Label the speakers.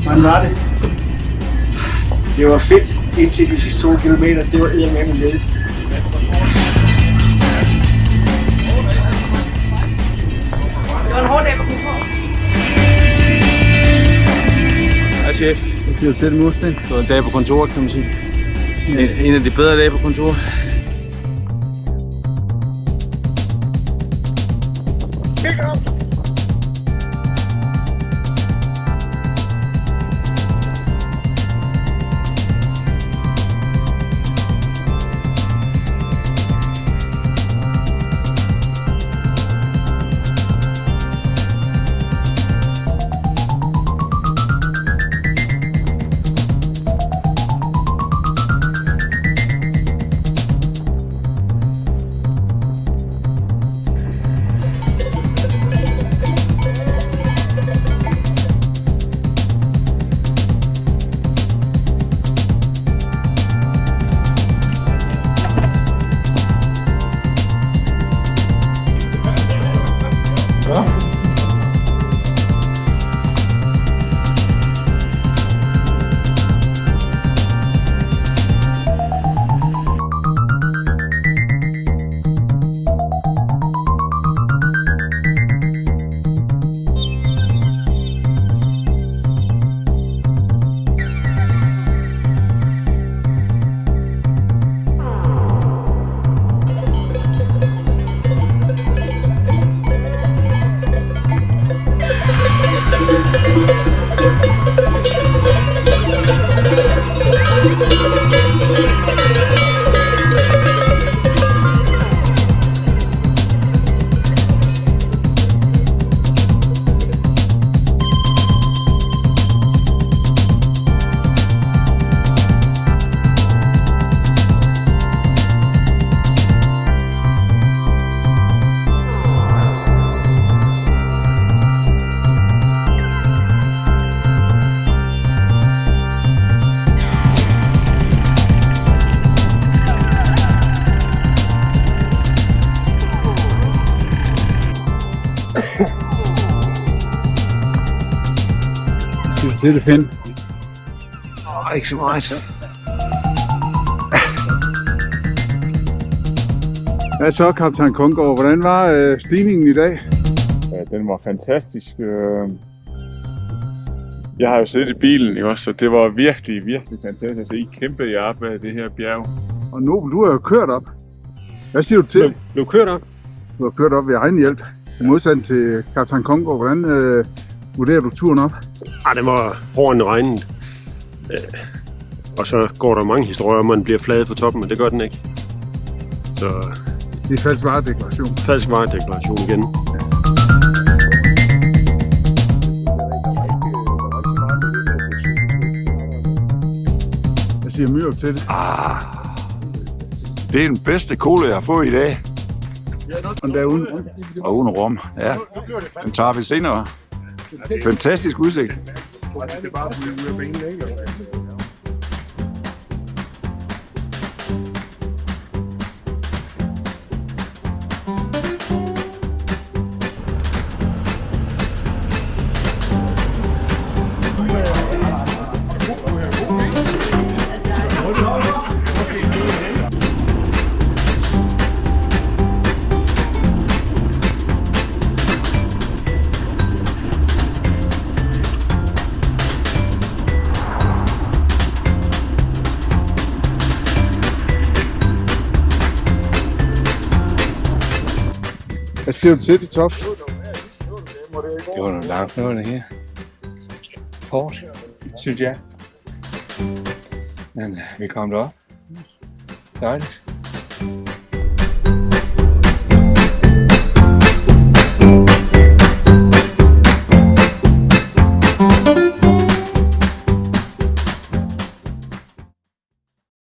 Speaker 1: Hvordan var det? Det var fedt indtil de sidste 2 kilometer. Det var eddermame ledigt.
Speaker 2: Det var en hård dag på kontoret.
Speaker 3: Hej chef.
Speaker 1: Hvad siger du til det, Mursten?
Speaker 3: Det var en dag på kontoret, kan man sige. En af de bedre dage på kontoret.
Speaker 1: Til det, Finn.
Speaker 3: Ikke så meget.
Speaker 1: Hvad så, kaptajn Kongård? Hvordan var stigningen i dag?
Speaker 4: Ja, den var fantastisk. Jeg har jo siddet i bilen, ikke også, så det var virkelig, virkelig fantastisk. I kæmpede jer op ad det her bjerg.
Speaker 1: Og Nobel, du har jo kørt op. Hvad siger du til det?
Speaker 3: Du kørt op?
Speaker 1: Du har kørt op ved egen hjælp. I modsat til kaptajn Kongård. Hvordan vurderer du turen op?
Speaker 5: Den var hårdere end regnet. Og så går der mange historier om, at man bliver fladet på toppen, men det gør den ikke. Så
Speaker 1: det er falsk varedeklaration.
Speaker 5: Falsk varedeklaration igen.
Speaker 1: Hvad siger Myrup til det?
Speaker 6: Det er den bedste cola, jeg har fået i dag.
Speaker 1: Og der uden?
Speaker 6: Og uden rom, ja. Den tager vi senere. Fantastisk udsigt.
Speaker 1: Hvad siger du til det, Toft?
Speaker 3: Det var noget langt noget det her. Hårdt, synes jeg. Men vi kom derop. Dejligt.